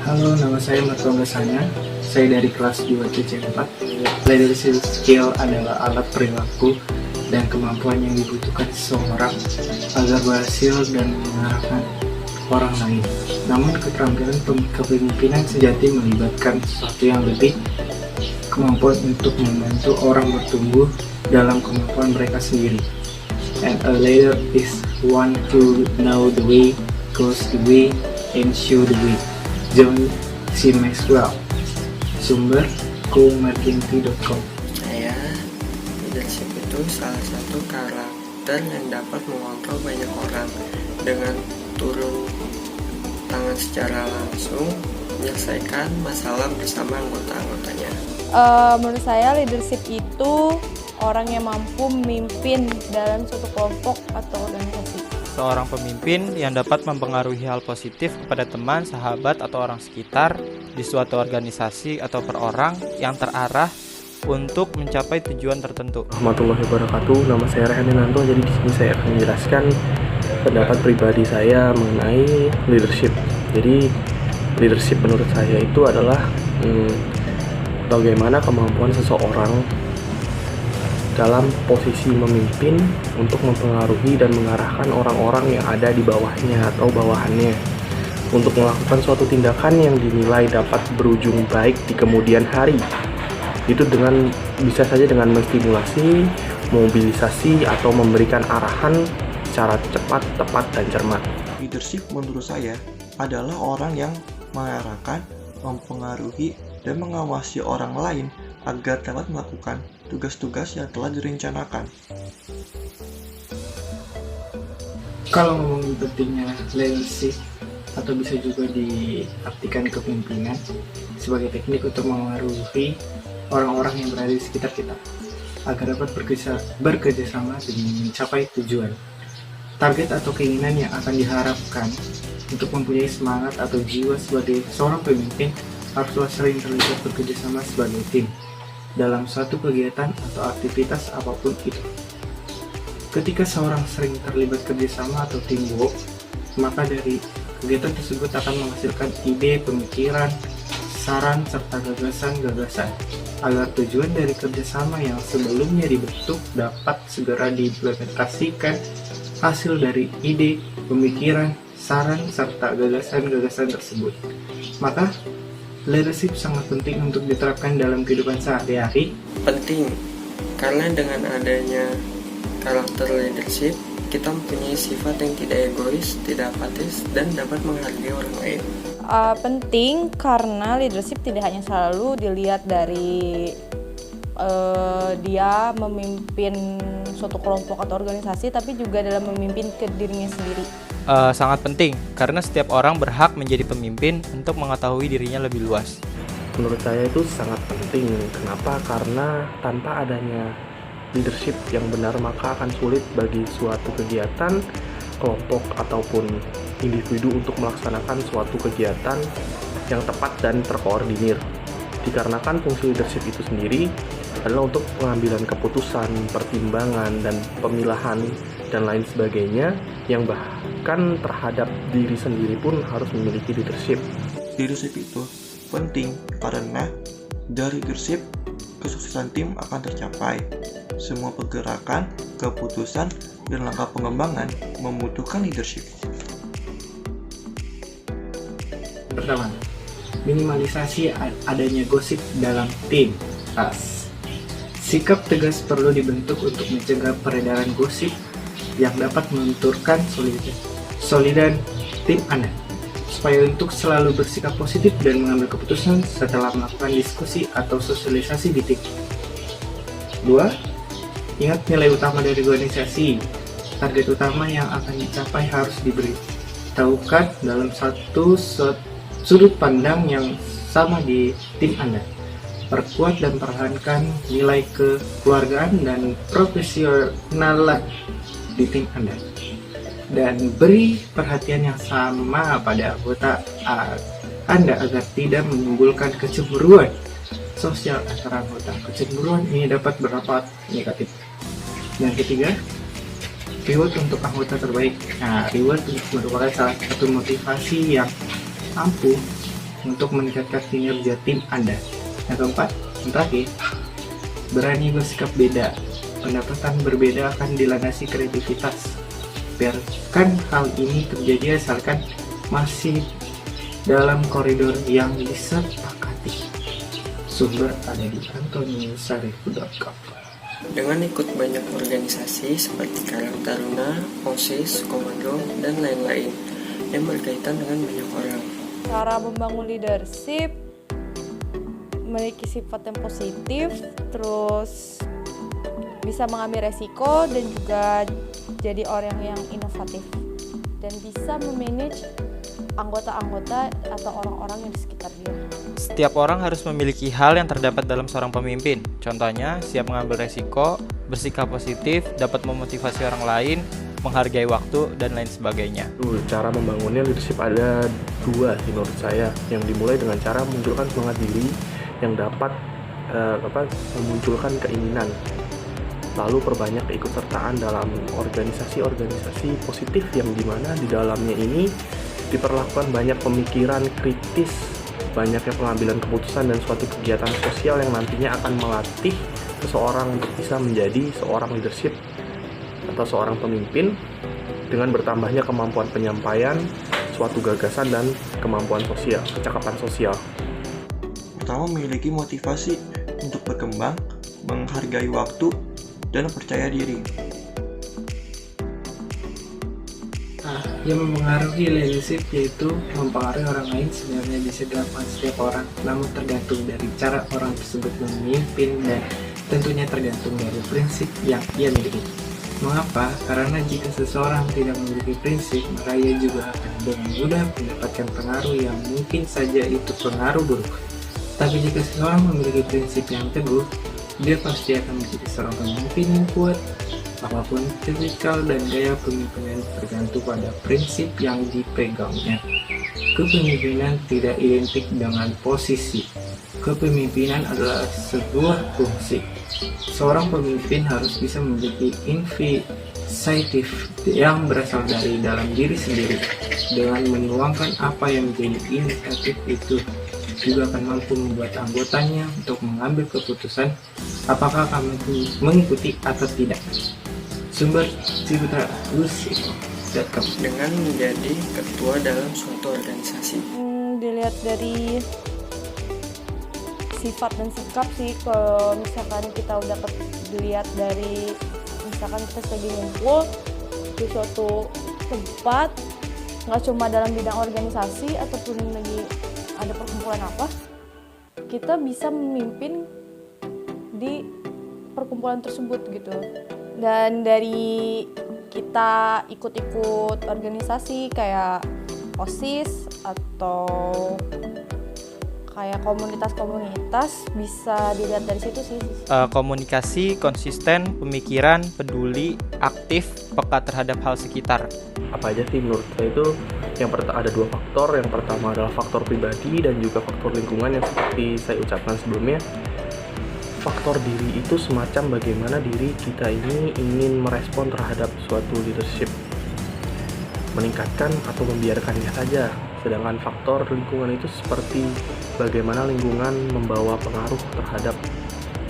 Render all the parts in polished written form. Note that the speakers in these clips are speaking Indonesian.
Halo, nama saya Marco Gasana. Saya dari kelas 2 CC4. Leadership skill adalah alat perilaku dan kemampuan yang dibutuhkan seseorang agar berhasil dan mengarahkan orang lain. Namun keterampilan kepemimpinan sejati melibatkan sesuatu yang lebih, kemampuan untuk membantu orang bertumbuh dalam kemampuan mereka sendiri. And a leader is one to know the way, goes the way, and show the way. John C. Maxwell. Sumber komarginti.com. Leadership itu salah satu karakter yang dapat mengontrol banyak orang dengan turun tangan secara langsung menyelesaikan masalah bersama anggota-anggotanya. Menurut saya leadership itu orang yang mampu memimpin dalam suatu kelompok atau organisasi. Seorang pemimpin yang dapat mempengaruhi hal positif kepada teman, sahabat, atau orang sekitar di suatu organisasi atau per orang yang terarah untuk mencapai tujuan tertentu. Warahmatullahi wabarakatuh. Nama saya Rehan Nanto. Jadi di sini saya akan menjelaskan pendapat pribadi saya mengenai leadership. Jadi leadership menurut saya itu adalah bagaimana kemampuan seseorang dalam posisi memimpin untuk mempengaruhi dan mengarahkan orang-orang yang ada di bawahnya atau bawahannya untuk melakukan suatu tindakan yang dinilai dapat berujung baik di kemudian hari. Itu bisa saja dengan menstimulasi, mobilisasi, atau memberikan arahan secara cepat, tepat, dan cermat. Leadership menurut saya adalah orang yang mengarahkan, mempengaruhi, dan mengawasi orang lain agar dapat melakukan tugas-tugas yang telah direncanakan. Kalau ngomongin pentingnya leadership, atau bisa juga diartikan kepemimpinan sebagai teknik untuk mengaruhi orang-orang yang berada di sekitar kita agar dapat bekerja sama demi mencapai tujuan, target atau keinginan yang akan diharapkan. Untuk mempunyai semangat atau jiwa sebagai seorang pemimpin, haruslah sering terlibat bekerja sama sebagai tim dalam suatu kegiatan atau aktivitas apapun itu. Ketika seorang sering terlibat kerjasama atau teamwork, maka dari kegiatan tersebut akan menghasilkan ide, pemikiran, saran, serta gagasan-gagasan agar tujuan dari kerjasama yang sebelumnya dibentuk dapat segera diimplementasikan. Hasil dari ide, pemikiran, saran, serta gagasan-gagasan tersebut. Maka leadership sangat penting untuk diterapkan dalam kehidupan sehari-hari. Penting, karena dengan adanya karakter leadership, kita mempunyai sifat yang tidak egois, tidak apatis, dan dapat menghargai orang lain. Penting karena leadership tidak hanya selalu dilihat dari dia memimpin suatu kelompok atau organisasi, tapi juga dalam memimpin ke dirinya sendiri. Sangat penting karena setiap orang berhak menjadi pemimpin untuk mengetahui dirinya lebih luas. Menurut saya itu sangat penting. Kenapa? Karena tanpa adanya leadership yang benar maka akan sulit bagi suatu kegiatan, kelompok ataupun individu untuk melaksanakan suatu kegiatan yang tepat dan terkoordinir. Dikarenakan fungsi leadership itu sendiri adalah untuk pengambilan keputusan, pertimbangan, dan pemilahan dan lain sebagainya, yang bahkan terhadap diri sendiri pun harus memiliki leadership. Leadership itu penting karena dari leadership kesuksesan tim akan tercapai. Semua pergerakan, keputusan, dan langkah pengembangan membutuhkan leadership. Pertama, minimalisasi adanya gosip dalam tim. Sikap tegas perlu dibentuk untuk mencegah peredaran gosip yang dapat melunturkan solidan tim Anda, supaya untuk selalu bersikap positif dan mengambil keputusan setelah melakukan diskusi atau sosialisasi di tim. 2. Ingat nilai utama dari organisasi. Target utama yang akan dicapai harus diberitahukan dalam satu sudut pandang yang sama di tim Anda. Perkuat dan pertahankan nilai kekeluargaan dan profesionalan di tim Anda. Dan beri perhatian yang sama pada anggota Anda agar tidak menimbulkan kecemburuan sosial antara anggota. Kecemburuan ini dapat berdampak negatif. Yang ketiga, Reward untuk anggota terbaik. Nah, reward merupakan salah satu motivasi yang ampuh untuk meningkatkan kinerja tim Anda. Yang keempat, yang terakhir, berani bersikap beda. Pendapatan berbeda akan dilandasi kreativitas. Biarkan hal ini terjadi asalkan masih dalam koridor yang disepakati. Sumber ada di antoniusarifu.com. Dengan ikut banyak organisasi seperti Karang Taruna, OSIS, Komando, dan lain-lain yang berkaitan dengan banyak orang. Cara membangun leadership, memiliki sifat yang positif, terus bisa mengambil resiko dan juga jadi orang yang inovatif dan bisa memanage anggota-anggota atau orang-orang yang di sekitar dia. Setiap orang harus memiliki hal yang terdapat dalam seorang pemimpin. Contohnya, siap mengambil resiko, bersikap positif, dapat memotivasi orang lain, menghargai waktu, dan lain sebagainya. Cara membangunnya leadership ada dua sih menurut saya. Yang dimulai dengan cara memunculkan semangat diri yang dapat memunculkan keinginan. Lalu perbanyak keikutsertaan dalam organisasi-organisasi positif yang dimana di dalamnya ini diperlakukan banyak pemikiran kritis, banyaknya pengambilan keputusan dan suatu kegiatan sosial yang nantinya akan melatih seseorang untuk bisa menjadi seorang leadership atau seorang pemimpin dengan bertambahnya kemampuan penyampaian suatu gagasan dan kemampuan sosial, kecakapan sosial. Pertama, memiliki motivasi untuk berkembang, menghargai waktu, dan percaya diri. Yang mempengaruhi leadership yaitu mempengaruhi orang lain sebenarnya bisa dilakukan setiap orang, namun tergantung dari cara orang tersebut memimpin dan tentunya tergantung dari prinsip yang ia miliki. Mengapa? Karena jika seseorang tidak memiliki prinsip, maka ia juga akan dengan mudah mendapatkan pengaruh yang mungkin saja itu pengaruh buruk. Tapi jika seseorang memiliki prinsip yang teguh, dia pasti akan menjadi seorang pemimpin yang kuat. Apapun tipikal dan gaya pemimpinan tergantung pada prinsip yang dipegangnya. Kepemimpinan tidak identik dengan posisi. Kepemimpinan adalah sebuah fungsi. Seorang pemimpin harus bisa memiliki inisiatif yang berasal dari dalam diri sendiri. Dengan menuangkan apa yang menjadi inisiatif itu, juga akan mampu membuat anggotanya untuk mengambil keputusan apakah kami mengikuti atau tidak. Sumber ciputra.com. Dengan menjadi ketua dalam suatu organisasi. Dilihat dari sifat dan sikap sih. Kalau misalkan kita udah dilihat dari misalkan kita lagi ngumpul di suatu tempat, nggak cuma dalam bidang organisasi ataupun lagi ada perkumpulan apa, kita bisa memimpin di perkumpulan tersebut gitu. Dan dari kita ikut-ikut organisasi kayak OSIS atau kayak komunitas-komunitas bisa dilihat dari situ sih. Komunikasi, konsisten, pemikiran, peduli, aktif, peka terhadap hal sekitar. Apa aja sih menurut saya itu ada dua faktor. Yang pertama adalah faktor pribadi dan juga faktor lingkungan yang seperti saya ucapkan sebelumnya. Faktor diri itu semacam bagaimana diri kita ini ingin merespon terhadap suatu leadership, meningkatkan atau membiarkannya saja. Sedangkan faktor lingkungan itu seperti bagaimana lingkungan membawa pengaruh terhadap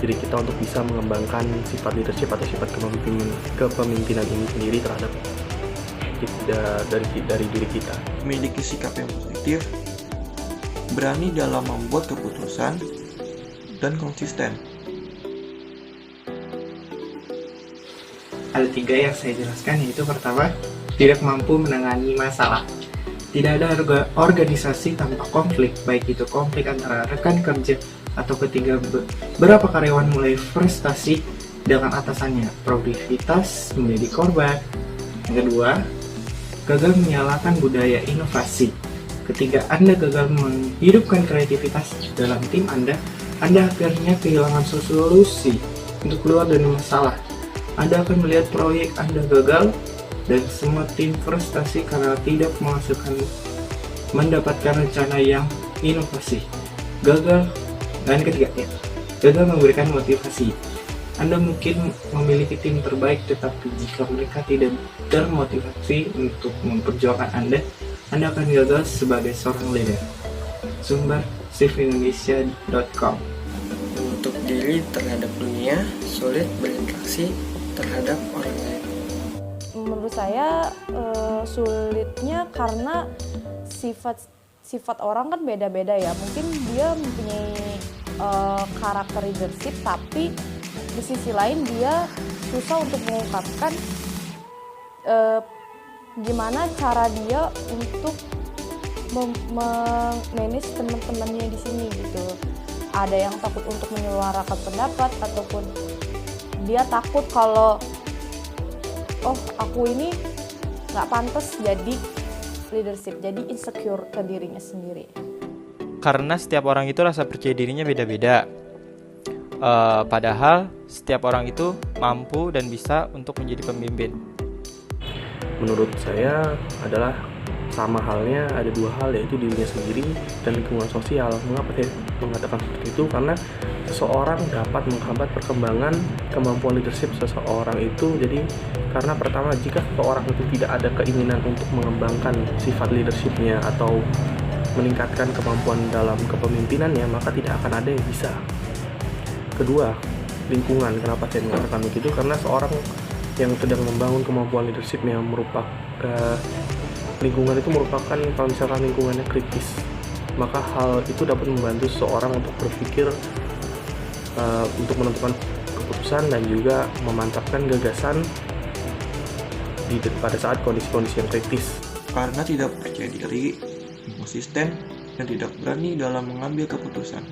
diri kita untuk bisa mengembangkan sifat leadership atau sifat kepemimpinan ini sendiri terhadap dari diri kita. Memiliki sikap yang positif, berani dalam membuat keputusan, dan konsisten. Ada 3 yang saya jelaskan, yaitu pertama, tidak mampu menangani masalah. Tidak ada organisasi tanpa konflik, baik itu konflik antara rekan kerja atau ketiga berapa karyawan mulai frustasi dengan atasannya, produktivitas menjadi korban. Yang kedua, gagal menyalakan budaya inovasi. Ketika Anda gagal menghidupkan kreativitas dalam tim Anda akhirnya kehilangan solusi untuk keluar dari masalah. Anda akan melihat proyek Anda gagal dan semua tim frustasi karena tidak mendapatkan rencana yang inovasi. Gagal, dan ketiga, gagal memberikan motivasi. Anda mungkin memiliki tim terbaik, tetapi jika mereka tidak termotivasi untuk memperjuangkan Anda akan gagal sebagai seorang leader. Sumber ShiftIndonesia.com. Menutup diri terhadap dunia, sulit berinteraksi terhadap orang lain. Menurut saya sulitnya karena sifat orang kan beda-beda ya. Mungkin dia mempunyai karakter leadership, tapi di sisi lain dia susah untuk mengungkapkan gimana cara dia untuk manage teman-temannya di sini gitu. Ada yang takut untuk menyuarakan pendapat, ataupun dia takut kalau aku ini nggak pantas jadi leadership, jadi insecure ke dirinya sendiri. Karena setiap orang itu rasa percaya dirinya beda-beda. Padahal setiap orang itu mampu dan bisa untuk menjadi pemimpin. Menurut saya adalah sama halnya, ada dua hal, yaitu dirinya sendiri dan lingkungan sosial. Mengapa saya mengatakan seperti itu? Karena seseorang dapat menghambat perkembangan kemampuan leadership seseorang itu. Jadi karena pertama, jika seseorang itu tidak ada keinginan untuk mengembangkan sifat leadershipnya atau meningkatkan kemampuan dalam kepemimpinannya, maka tidak akan ada yang bisa. Kedua, lingkungan. Kenapa saya mengatakan begitu? Karena seorang yang sedang membangun kemampuan leadership yang merupakan lingkungan itu merupakan, kalau misalkan lingkungannya kritis, maka hal itu dapat membantu seseorang untuk berpikir, untuk menentukan keputusan dan juga memantapkan gagasan pada saat kondisi-kondisi yang kritis. Karena tidak percaya diri, konsisten, dan tidak berani dalam mengambil keputusan.